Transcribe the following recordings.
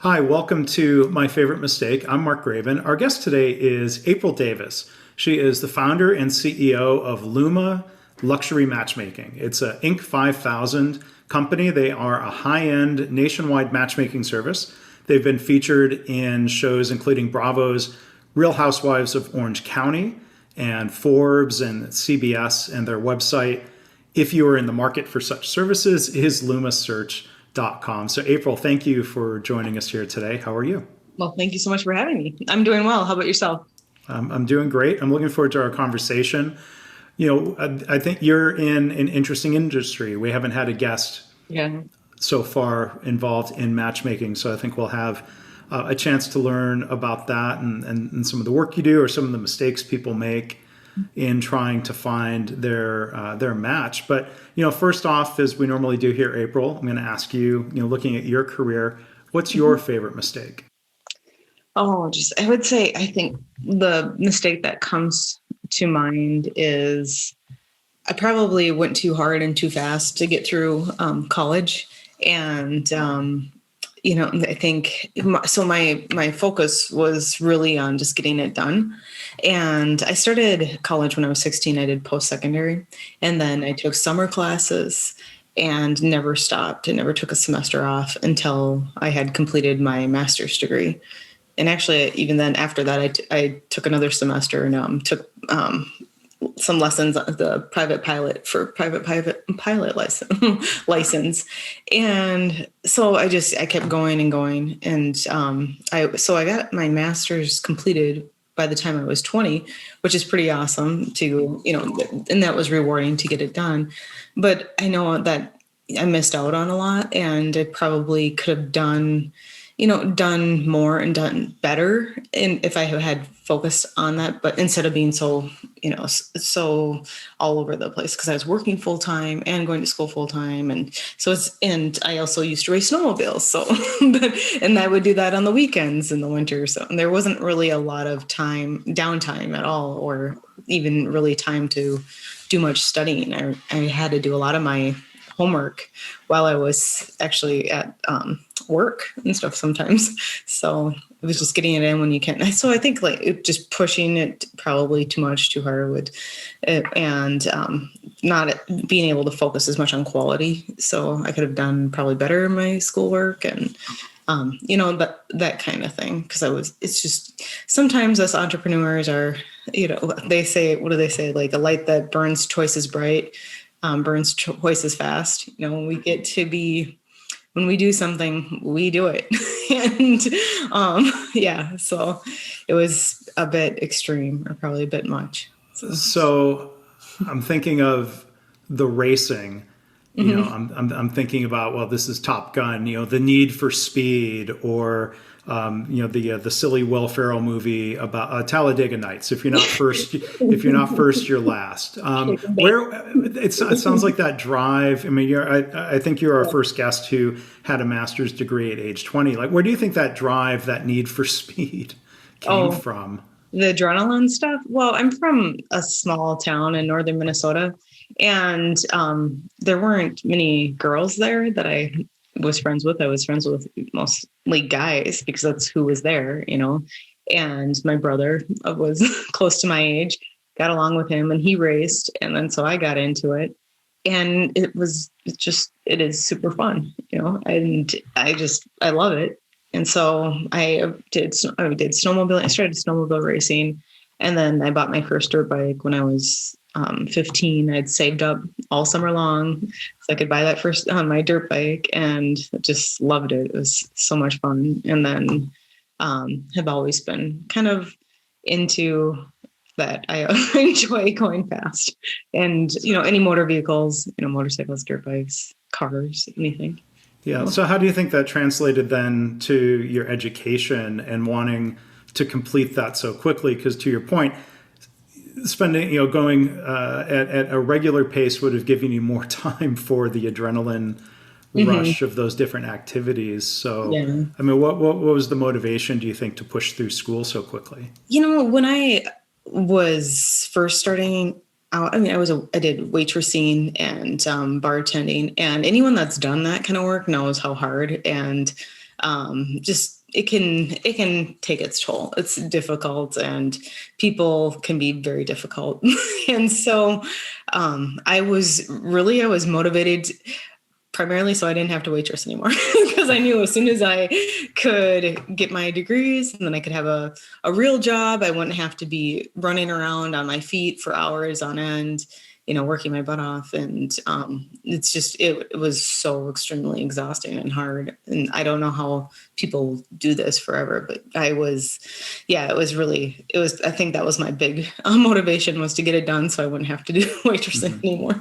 Hi, welcome to My Favorite Mistake. I'm Mark Graven. Our guest today is April Davis. She is the founder and CEO of LUMA Luxury Matchmaking. It's a Inc. 5000 company. They are a high-end nationwide matchmaking service. They've been featured in shows including Bravo's Real Housewives of Orange County and Forbes and CBS, and their website, if you are in the market for such services, is lumasearch.com. So April, thank you for joining us here today. How are you? Well, thank you so much for having me. I'm doing well. How about yourself? I'm doing great. I'm looking forward to our conversation. I think you're in an interesting industry. We haven't had a guest Yeah. so far involved in matchmaking, so I think we'll have a chance to learn about that and some of the work you do or some of the mistakes people make in trying to find their match. But first off, as we normally do here, April, I'm going to ask you, looking at your career, what's your favorite mistake? Oh, I would say, I think the mistake that comes to mind is I probably went too hard and too fast to get through college. And, I think my focus was really on just getting it done. And I started college when I was 16. I did post-secondary, and then I took summer classes and never stopped. I never took a semester off until I had completed my master's degree. And actually, even then, after that, I took another semester and took some lessons on the private pilot license. And so I kept going and going. And I got my master's completed by the time I was 20, which is pretty awesome and that was rewarding to get it done. But I know that I missed out on a lot, and I probably could have done more and done better, and if I had focused on that, but instead of being so all over the place, because I was working full time and going to school full time, and I also used to race snowmobiles, so and I would do that on the weekends in the winter, so and there wasn't really a lot of downtime at all, or even really time to do much studying. I had to do a lot of my homework while I was actually at work and stuff sometimes. So it was just getting it in when you can. So I think just pushing it probably too much, too hard and not being able to focus as much on quality. So I could have done probably better in my schoolwork and that kind of thing. It's just sometimes us entrepreneurs are, they say, what do they say? Like a light that burns twice as bright, burns twice as fast. When we do something, we do it. And so it was a bit extreme, or probably a bit much. So I'm thinking of the racing. I'm thinking about, well, this is Top Gun. The Need for Speed, or the silly Will Ferrell movie about Talladega Nights. If you're not first, you're last. Where it sounds like that drive. I mean, I think you're our first guest who had a master's degree at age 20. Like, where do you think that drive, that need for speed, came from? The adrenaline stuff. Well, I'm from a small town in northern Minnesota, and there weren't many girls there that I was friends with. I was friends with mostly guys because that's who was there, and my brother was close to my age, got along with him, and he raced. And then so I got into it, and it is super fun, and I love it. And so I did snowmobile. I started snowmobile racing, and then I bought my first dirt bike when I was 15. I'd saved up all summer long so I could buy that first my dirt bike, and just loved it. It was so much fun. And then have always been kind of into that. I enjoy going fast, and any motor vehicles, motorcycles, dirt bikes, cars, anything. Yeah. So how do you think that translated then to your education and wanting to complete that so quickly? Because to your point, spending, going at a regular pace would have given you more time for the adrenaline rush of those different activities. So, Yeah. I mean, what was the motivation, do you think, to push through school so quickly? When I was first starting out, I did waitressing and bartending, and anyone that's done that kind of work knows how hard and just it can take its toll. It's difficult, and people can be very difficult. And so I was motivated primarily so I didn't have to waitress anymore, because I knew as soon as I could get my degrees and then I could have a real job, I wouldn't have to be running around on my feet for hours on end, working my butt off. And it's just, it was so extremely exhausting and hard. And I don't know how people do this forever, but I think that was my big motivation, was to get it done so I wouldn't have to do waitressing anymore.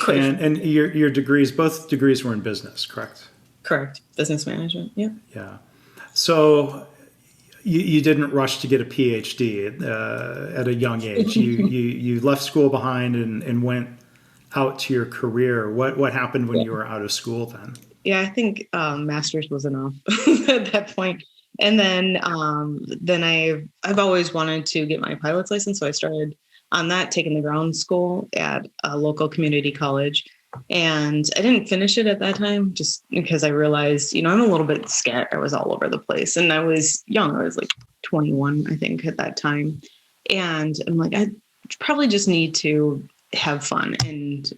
And your degrees, both degrees were in business, correct? Correct. Business management. Yeah. Yeah. So you didn't rush to get a PhD at a young age. You left school behind and went out to your career. What happened when you were out of school then? Yeah, I think master's was enough at that point. And then I've always wanted to get my pilot's license, so I started on that, taking the ground school at a local community college. And I didn't finish it at that time just because I realized, I'm a little bit scared. I was all over the place, and I was young. I was like 21, I think, at that time. And I'm like, I probably just need to have fun and,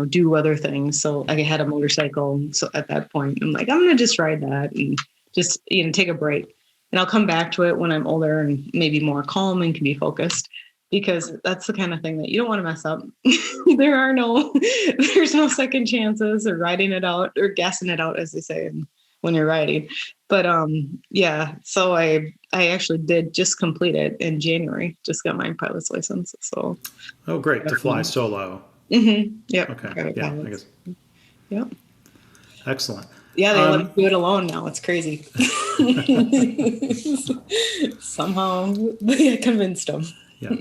do other things. So I had a motorcycle. So at that point, I'm like, I'm going to just ride that and just, take a break. And I'll come back to it when I'm older and maybe more calm and can be focused, because that's the kind of thing that you don't want to mess up. There's no second chances or riding it out or gassing it out, as they say when you're riding. But so I actually did just complete it in January, just got my pilot's license. So. Oh, great. To fly solo. Mm-hmm. Yep. Okay. Yeah, I guess. Yep. Excellent. Yeah, they let me do it alone now. It's crazy. Somehow I convinced them. Yeah.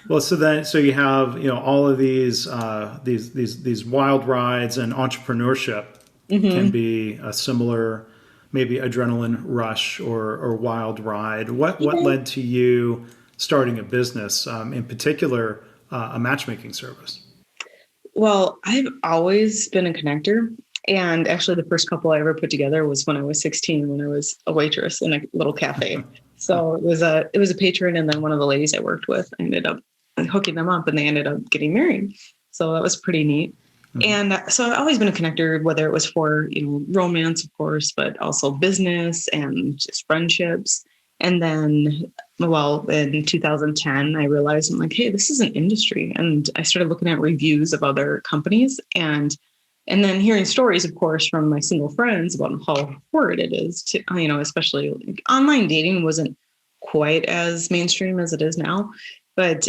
Well, so you have, all of these wild rides, and entrepreneurship can be a similar, maybe adrenaline rush or wild ride. What led to you starting a business, in particular, a matchmaking service? Well, I've always been a connector. And actually, the first couple I ever put together was when I was 16, when I was a waitress in a little cafe. So it was a patron, and then one of the ladies I worked with, I ended up hooking them up, and they ended up getting married. So that was pretty neat. Mm-hmm. And so I've always been a connector, whether it was for romance, of course, but also business and just friendships. And then, in 2010, I realized, I'm like, hey, this is an industry, and I started looking at reviews of other companies and then hearing stories, of course, from my single friends about how horrid it is to, especially online dating wasn't quite as mainstream as it is now, but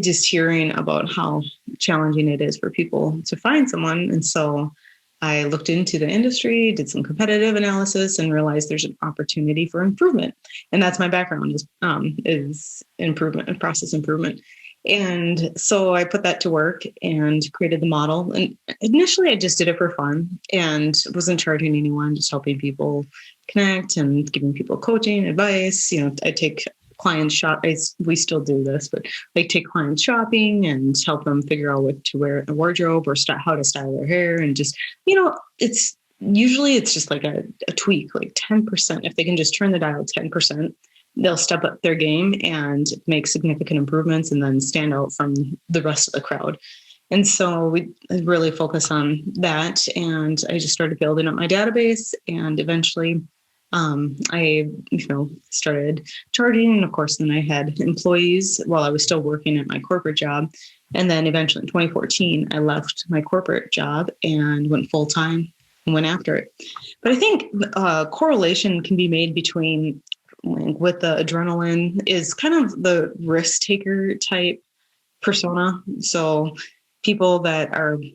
just hearing about how challenging it is for people to find someone. And so I looked into the industry, did some competitive analysis, and realized there's an opportunity for improvement. And that's my background is improvement and process improvement. And so I put that to work and created the model. And initially I just did it for fun and wasn't charging anyone, just helping people connect and giving people coaching, advice. I take clients we still do this, but I take clients shopping and help them figure out what to wear in a wardrobe or how to style their hair. And just, it's just like a tweak, like 10%. If they can just turn the dial 10%, they'll step up their game and make significant improvements and then stand out from the rest of the crowd. And so we really focus on that. And I just started building up my database, and eventually I started charging. And of course, then I had employees while I was still working at my corporate job. And then eventually in 2014, I left my corporate job and went full time and went after it. But I think correlation can be made between, with the adrenaline, is kind of the risk taker type persona. So people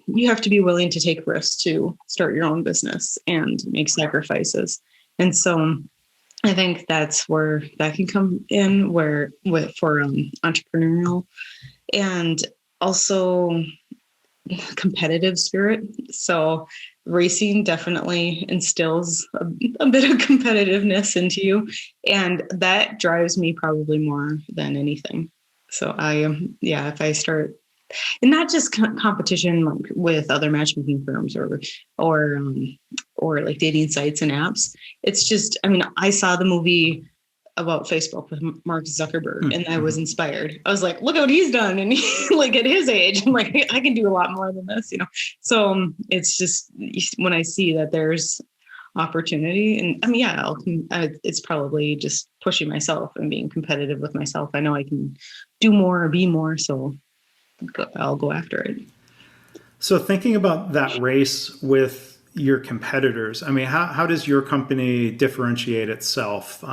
you have to be willing to take risks to start your own business and make sacrifices. And so I think that's where that can come in, for entrepreneurial, and also competitive spirit. So racing definitely instills a bit of competitiveness into you, and that drives me probably more than anything. So if I start and not just competition like with other matchmaking firms or or like dating sites and apps. It's just, I mean, I saw the movie about Facebook with Mark Zuckerberg, and I was inspired. I was like, look at what he's done, and like at his age, I'm like, I can do a lot more than this, you know. So it's just when I see that there's opportunity, and I mean, yeah, it's probably just pushing myself and being competitive with myself. I know I can do more or be more, so I'll go after it. So thinking about that race with your competitors, I mean, how does your company differentiate itself?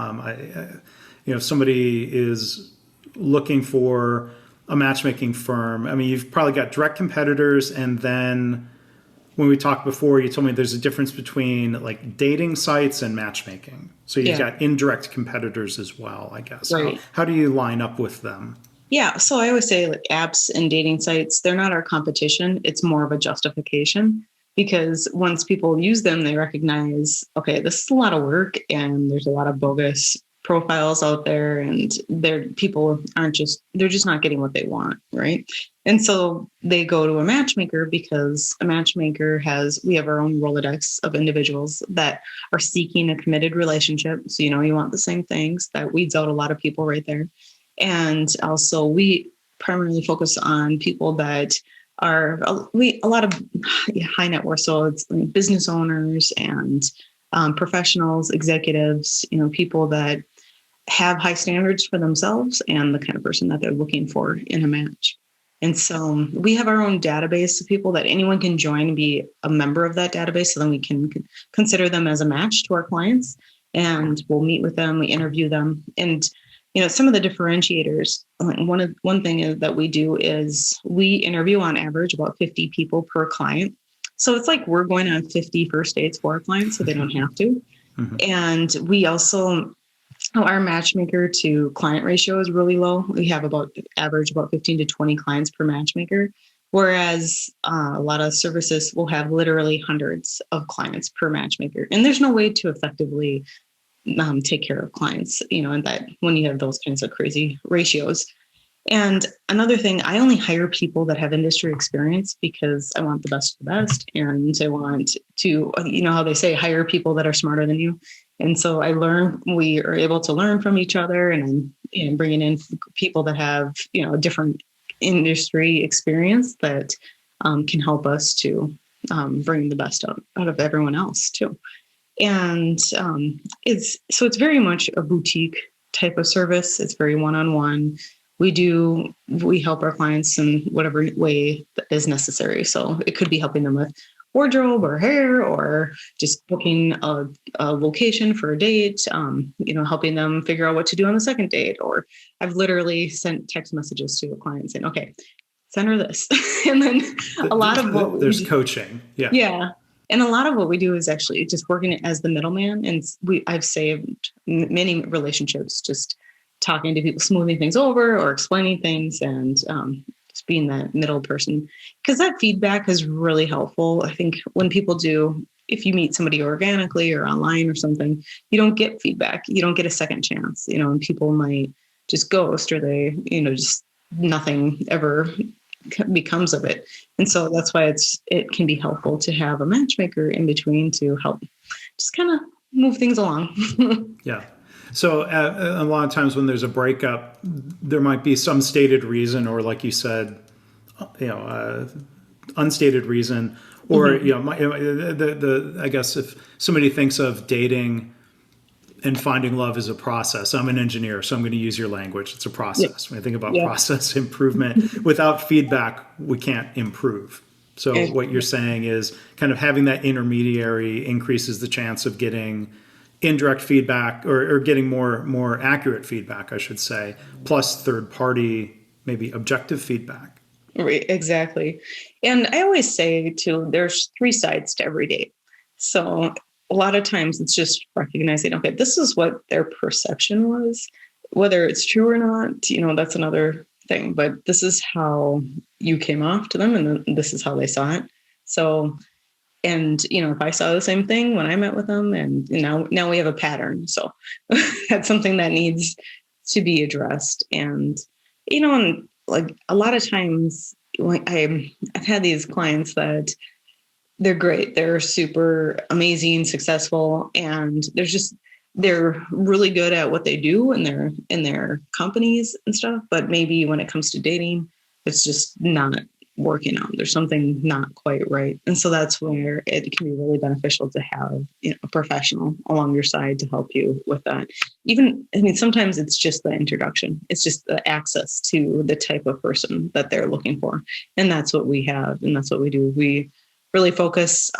If somebody is looking for a matchmaking firm, I mean, you've probably got direct competitors, and then when we talked before, you told me there's a difference between like dating sites and matchmaking. So you've got indirect competitors as well, I guess. Right. How do you line up with them? Yeah. So I always say like apps and dating sites, they're not our competition. It's more of a justification, because once people use them, they recognize, okay, this is a lot of work and there's a lot of bogus profiles out there, and people they're just not getting what they want. Right. And so they go to a matchmaker, because a matchmaker we have our own Rolodex of individuals that are seeking a committed relationship. So, you want the same things. That weeds out a lot of people right there. And also we primarily focus on people that are a lot of high net worth. So it's like business owners and professionals, executives, people that have high standards for themselves and the kind of person that they're looking for in a match. And so we have our own database of people that anyone can join and be a member of that database. So then we can consider them as a match to our clients, and we'll meet with them, we interview them. And some of the differentiators, one thing that we do is we interview on average about 50 people per client. So it's like we're going on 50 first dates for our clients, so they don't have to. Mm-hmm. And we also, our matchmaker to client ratio is really low. We have about 15 to 20 clients per matchmaker, whereas a lot of services will have literally hundreds of clients per matchmaker. And there's no way to effectively take care of clients, and that when you have those kinds of crazy ratios. And another thing, I only hire people that have industry experience, because I want the best of the best. And I want to, how they say, hire people that are smarter than you. And so we are able to learn from each other, and I'm bringing in people that have, different industry experience that can help us to bring the best out of everyone else too. And it's very much a boutique type of service. It's very one-on-one. We help our clients in whatever way that is necessary. So it could be helping them with wardrobe or hair, or just booking a location for a date, helping them figure out what to do on the second date. Or I've literally sent text messages to a client saying, okay, send her this. And then there's coaching. Yeah. Yeah. And a lot of what we do is actually just working as the middleman. And I've saved many relationships just talking to people, smoothing things over or explaining things, and just being that middle person. Because that feedback is really helpful. I think when people if you meet somebody organically or online or something, you don't get feedback. You don't get a second chance, and people might just ghost, or they, just nothing ever becomes of it. And so that's why it can be helpful to have a matchmaker in between to help just kind of move things along. Yeah. So a lot of times when there's a breakup, there might be some stated reason, or like you said, unstated reason, or I guess if somebody thinks of dating and finding love as a process. I'm an engineer, so I'm going to use your language. It's a process. When I think about process improvement, without feedback, we can't improve. So what you're saying is kind of having that intermediary increases the chance of getting indirect feedback, or getting more accurate feedback, I should say, plus third party, maybe objective feedback. Right, exactly. And I always say too, there's 3 sides to every date. So a lot of times it's just recognizing, okay, this is what their perception was, whether it's true or not, that's another thing, but this is how you came off to them, and this is how they saw it. So, and, if I saw the same thing when I met with them, and now we have a pattern. So that's something that needs to be addressed. And, and like a lot of times I've had these clients that they're great. They're super amazing, successful, and they're really good at what they do in their companies and stuff. But maybe when it comes to dating, it's just not working out. There's something not quite right. And so that's where it can be really beneficial to have, a professional along your side to help you with that. Sometimes it's just the introduction. It's just the access to the type of person that they're looking for. And that's what we have. And that's what we do. We really focus,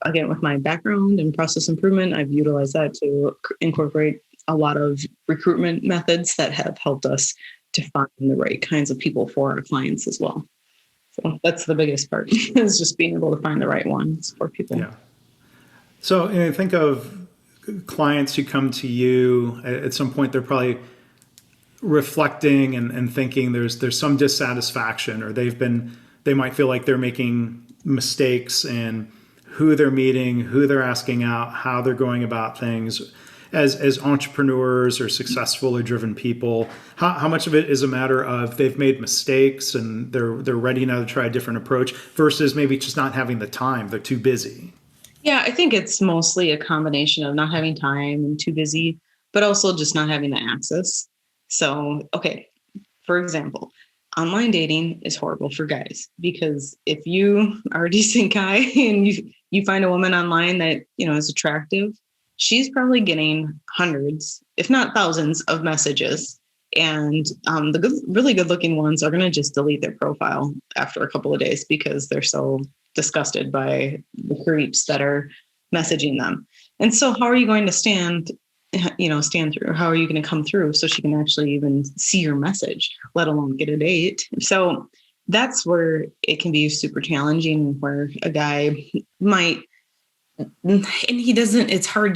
again, with my background in process improvement, I've utilized that to incorporate a lot of recruitment methods that have helped us to find the right kinds of people for our clients as well. So that's the biggest part is just being able to find the right ones for people. Yeah. So think of clients who come to you at some point, they're probably reflecting and thinking there's some dissatisfaction, or they might feel like they're making mistakes in who they're meeting, who they're asking out, how they're going about things. As entrepreneurs or successful or driven people, how much of it is a matter of they've made mistakes and they're ready now to try a different approach versus maybe just not having the time, they're too busy? Yeah, I think it's mostly a combination of not having time and too busy, but also just not having the access. So, okay, for example, online dating is horrible for guys because if you are a decent guy and you find a woman online that, is attractive, she's probably getting hundreds, if not thousands of messages. And really good looking ones are going to just delete their profile after a couple of days because they're so disgusted by the creeps that are messaging them. And so how are you going to stand through? How are you going to come through so she can actually even see your message, let alone get a date? So that's where it can be super challenging, where a guy might, and he doesn't, it's hard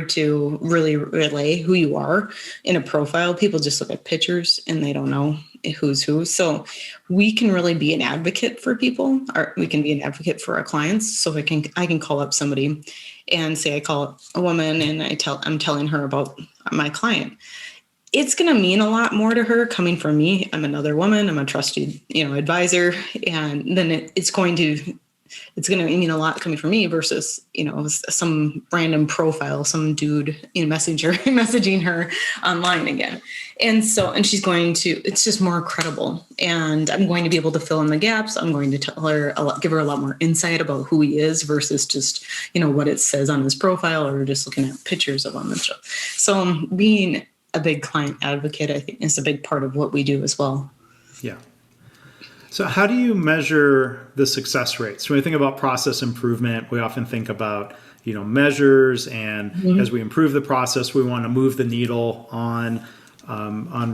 to really relay who you are in a profile. People just look at pictures and they don't know who's who. So we can really be an advocate for people, or we can be an advocate for our clients. So I can call up somebody and say, I call a woman and I'm telling her about my client. It's going to mean a lot more to her coming from me. I'm another woman. I'm a trusted, advisor. And then it's going to mean a lot coming from me versus, some random profile, some dude in Messenger messaging her online again. And she's going to, it's just more credible. And I'm going to be able to fill in the gaps. I'm going to tell her give her a lot more insight about who he is versus just, what it says on his profile or just looking at pictures of him and stuff. So being a big client advocate, I think, is a big part of what we do as well. Yeah. So how do you measure the success rates? When we think about process improvement, we often think about, measures, and as we improve the process, we want to move the needle on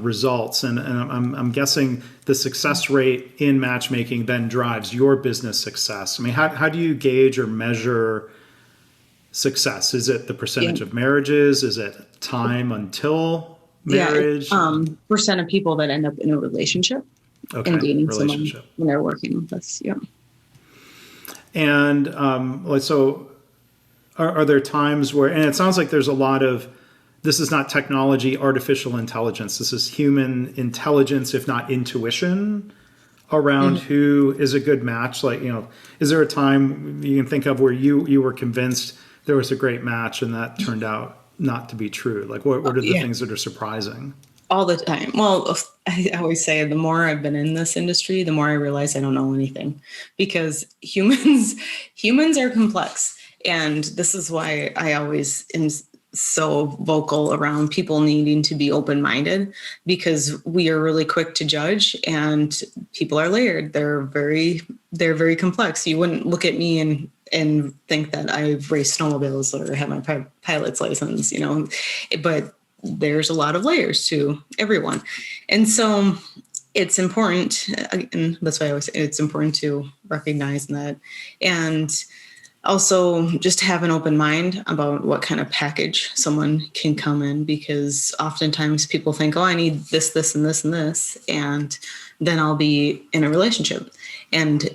results. And I'm guessing the success rate in matchmaking then drives your business success. I mean, how do you gauge or measure success? Is it the percentage of marriages? Is it time until marriage? Percent of people that end up in a relationship. Okay, and dating someone relationship. when they're working with us. Yeah. And so are there times where, and it sounds like there's a lot of, this is not technology, artificial intelligence. This is human intelligence, if not intuition, around who is a good match. Like, is there a time you can think of where you were convinced there was a great match and that turned out not to be true? Like, what are the things that are surprising? All the time. Well, I always say the more I've been in this industry, the more I realize I don't know anything, because humans are complex. And this is why I always am so vocal around people needing to be open-minded, because we are really quick to judge and people are layered. They're very complex. You wouldn't look at me and think that I've raced snowmobiles or have my pilot's license, but there's a lot of layers to everyone. And so it's important, and that's why I always say it's important to recognize that. And also just have an open mind about what kind of package someone can come in, because oftentimes people think, I need this, this, and this, and this, and then I'll be in a relationship. And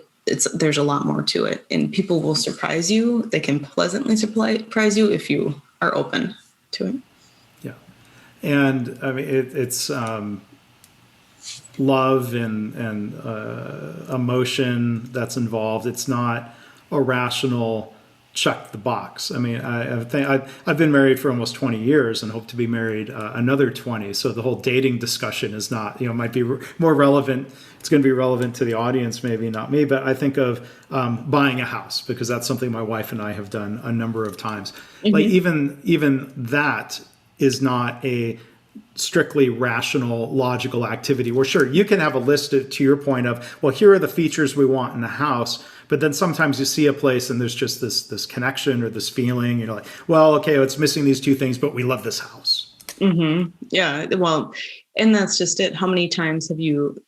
there's a lot more to it. And people will surprise you. They can pleasantly surprise you if you are open to it. Yeah. And I mean, it's love and emotion that's involved. It's not a rational check the box. I mean, I've been married for almost 20 years and hope to be married another 20. So the whole dating discussion is not, might be more relevant. It's going to be relevant to the audience, maybe not me, but I think of buying a house because that's something my wife and I have done a number of times. Mm-hmm. Like even that is not a strictly rational, logical activity where sure, you can have a list to your point of, well, here are the features we want in the house. But then sometimes you see a place and there's just this connection or this feeling, like, well, okay, it's missing these two things, but we love this house. Mm-hmm. Yeah. Well, and that's just it. How many times have you,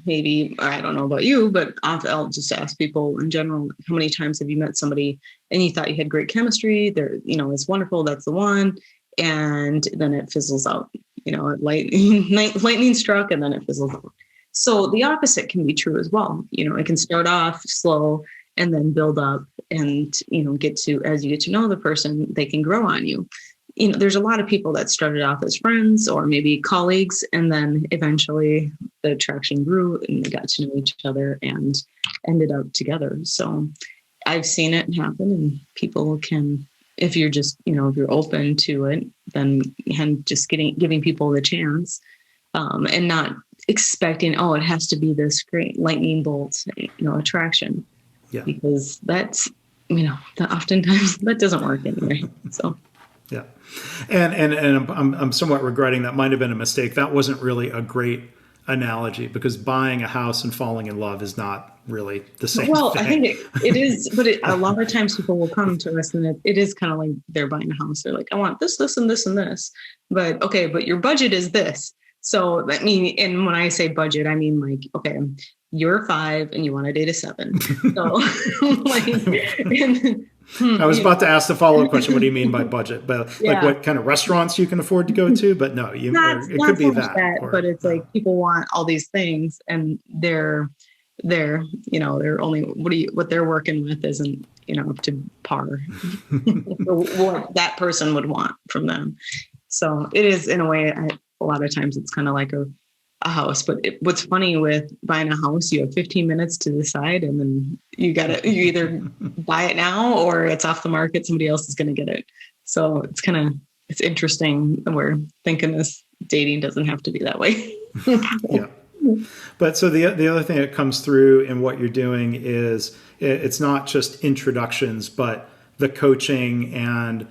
maybe, I don't know about you, but I'll just ask people in general, how many times have you met somebody and you thought you had great chemistry? They're, it's wonderful. That's the one. And then it fizzles out, lightning struck and then it fizzles out. So the opposite can be true as well. It can start off slow and then build up and, get to, as you get to know the person, they can grow on you. There's a lot of people that started off as friends or maybe colleagues, and then eventually the attraction grew and they got to know each other and ended up together. So I've seen it happen, and people can, if you're just, if you're open to it, then and just giving people the chance and not expecting, it has to be this great lightning bolt, attraction. Yeah. Because that's, that oftentimes that doesn't work anyway. So. Yeah. And I'm somewhat regretting that might have been a mistake. That wasn't really a great analogy because buying a house and falling in love is not really the same thing. I think it is, but a lot of times people will come to us and it is kind of like they're buying a house. They're like, I want this, this, and this, and this. But okay, but your budget is this. So that means, and when I say budget, I mean like, okay, you're 5 and you want to date a 7. So I was about to ask the follow-up question. What do you mean by budget? But like what kind of restaurants you can afford to go to? But no, it could be that. But it's like people want all these things and they're only what they're working with isn't, up to par what that person would want from them. So it is in a way, a lot of times it's kind of like a house, but what's funny with buying a house, you have 15 minutes to decide and then you either buy it now or it's off the market. Somebody else is going to get it. So it's interesting. We're thinking this dating doesn't have to be that way. Yeah. But so the other thing that comes through in what you're doing is it's not just introductions, but the coaching and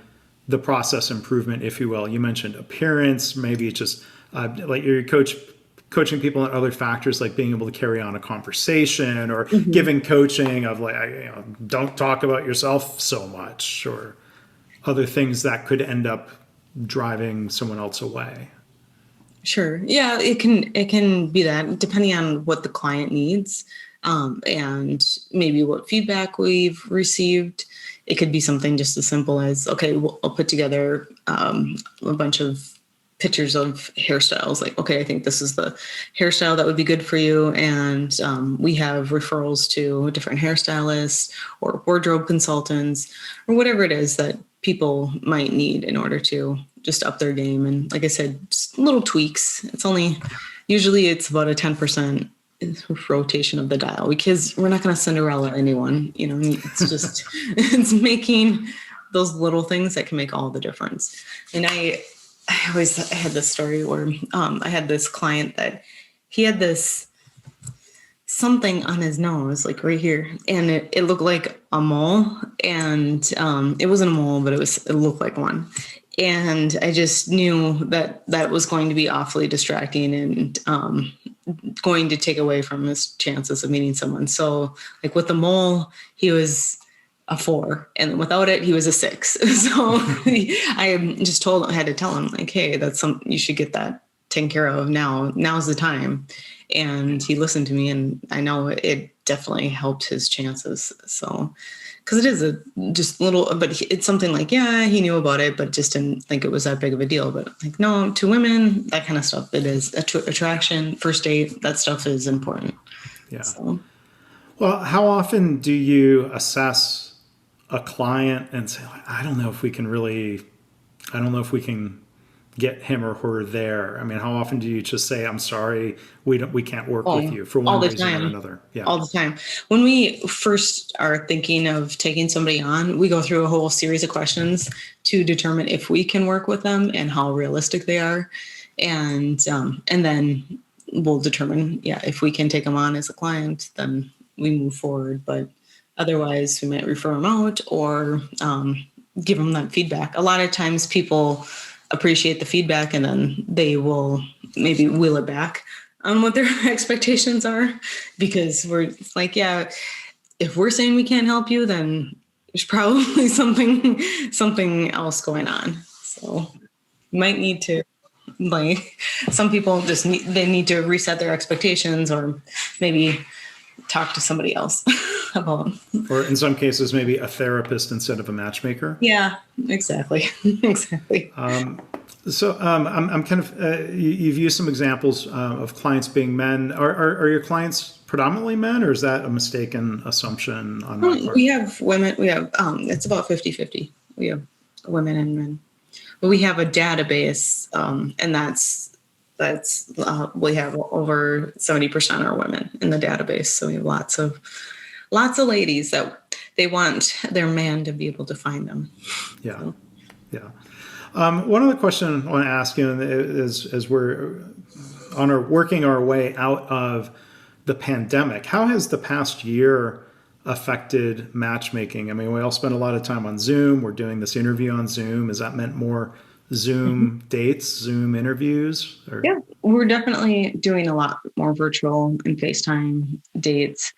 the process improvement, if you will. You mentioned appearance, maybe it's just like you're coaching people on other factors like being able to carry on a conversation or giving coaching of like, don't talk about yourself so much or other things that could end up driving someone else away. Sure. Yeah, it can be that depending on what the client needs and maybe what feedback we've received. It could be something just as simple as, okay, I'll put together a bunch of pictures of hairstyles. Like, okay, I think this is the hairstyle that would be good for you. And we have referrals to different hairstylists or wardrobe consultants or whatever it is that people might need in order to just up their game. And like I said, just little tweaks. Usually it's about a 10% rotation of the dial because we're not going to Cinderella anyone. It's just, it's making those little things that can make all the difference. And I had this story where I had this client that he had this something on his nose, like right here, and it looked like a mole, and it wasn't a mole, but it looked like one. And I just knew that was going to be awfully distracting and going to take away from his chances of meeting someone. So like with the mole, he was a 4, and without it, he was a 6. So I had to tell him like, hey, that's you should get that taken care of now. Now's the time. And he listened to me, and I know it definitely helped his chances. So, because it is just little, but it's something like, yeah, he knew about it, but just didn't think it was that big of a deal. But like, no, to women, that kind of stuff, it is attraction, first date, that stuff is important. Yeah. So. Well, how often do you assess a client and say, I don't know if we can get him or her there? I mean, how often do you just say, "I'm sorry, we can't work with Oh, you for all one the reason or time. another"? Yeah, All the time. When we first are thinking of taking somebody on, we go through a whole series of questions to determine if we can work with them and how realistic they are, and then we'll determine, yeah, if we can take them on as a client, then we move forward. But otherwise, we might refer them out or give them that feedback. A lot of times, people appreciate the feedback and then they will maybe wheel it back on what their expectations are, because we're like, yeah, if we're saying we can't help you, then there's probably something else going on. So you might need to, like, some people just need to reset their expectations or maybe talk to somebody else about them. or in some cases, maybe a therapist instead of a matchmaker. Yeah, exactly. Exactly. So I'm kind of you've used some examples of clients being men. Are your clients predominantly men, or is that a mistaken assumption on my part? We have women. We have it's about 50-50. We have women and men. But we have a database, and that's we have over 70% are women in the database. So we have lots of ladies that they want their man to be able to find them. Yeah, So. yeah. One other question I want to ask you is, as we're working our way out of the pandemic, how has the past year affected matchmaking? I mean, we all spend a lot of time on Zoom. We're doing this interview on Zoom. Has that meant more Zoom dates, Zoom interviews? Or? Yeah, we're definitely doing a lot more virtual and FaceTime dates.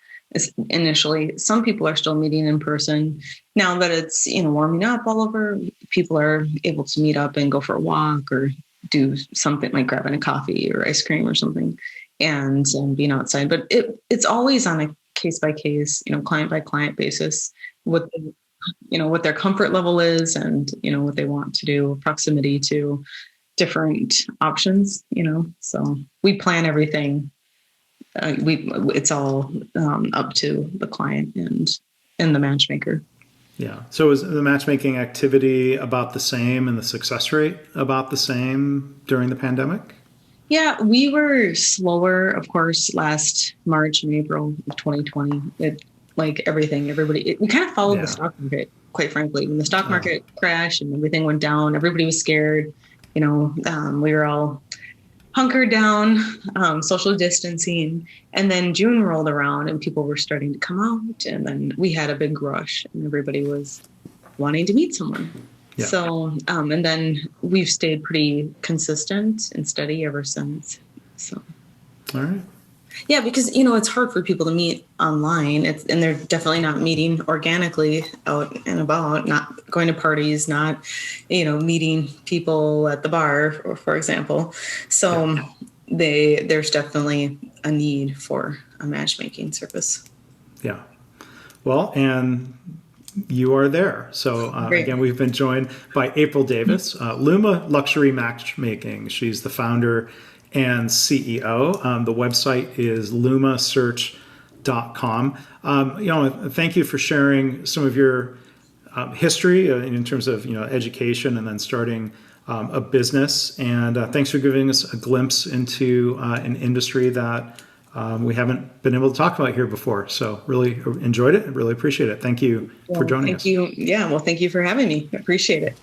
Initially, some people are still meeting in person. Now that it's warming up all over, people are able to meet up and go for a walk or do something like grabbing a coffee or ice cream or something, and being outside. But it's always on a case by case, client by client basis. What what their comfort level is, and what they want to do, proximity to different options. So we plan everything. It's all up to the client and the matchmaker. Yeah. So is the matchmaking activity about the same and the success rate about the same during the pandemic? Yeah, we were slower, of course, last March and April of 2020. Like everything, we kind of followed the stock market, quite frankly. When the stock market crashed and everything went down, everybody was scared. We were all hunkered down, social distancing. And then June rolled around and people were starting to come out. And then we had a big rush and everybody was wanting to meet someone. Yeah. So, and then we've stayed pretty consistent and steady ever since. So, all right. Yeah, because, it's hard for people to meet online, and they're definitely not meeting organically out and about, not going to parties, not, meeting people at the bar, for example. So there's definitely a need for a matchmaking service. Yeah. Well, and you are there. So again, we've been joined by April Davis, LUMA Luxury Matchmaking. She's the founder and CEO. The website is lumasearch.com. Thank you for sharing some of your history in terms of education and then starting a business. And thanks for giving us a glimpse into an industry that we haven't been able to talk about here before. So really enjoyed it. Really appreciate it. Thank you for joining us. Thank you. Yeah. Well, thank you for having me. I appreciate it.